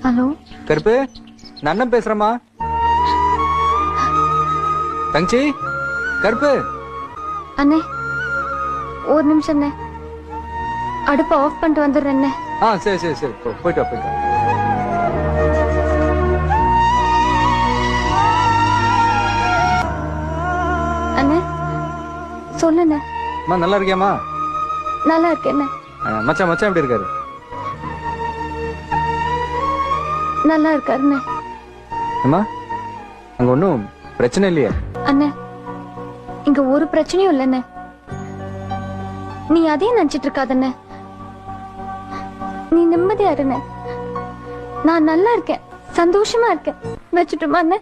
Hello கருப்பு, நான் அண்ணன் பேசுறேம்மா. தங்கச்சி, கருப்பு. அண்ணே ஒரு நிமிஷம் அண்ணே, அடுப்பை ஆஃப் பண்ணிட்டு வந்துடுறேன் அண்ணே. சரி சரி சரி, போயிட்டு வா போயிட்டு வா. அண்ணே சொல்லுண்ணே. அம்மா நல்லா இருக்கியாம்மா? நல்லா இருக்கேண்ணே. மச்சான் மச்சான் எப்படி இருக்காரு? நல்லா இருக்காருண்ணே. அம்மா அங்க ஒன்றும் பிரச்சனை இல்லையா? அண்ணே இங்க ஒரு பிரச்சனையும் இல்லைண்ணே, நீ அதையும் நினைச்சிட்டு இருக்காதண்ணே. நீ நிம்மதியா இருண்ணே, நான் நல்லா இருக்கேன், சந்தோஷமா இருக்கேன். வச்சுட்டுமா அண்ணே?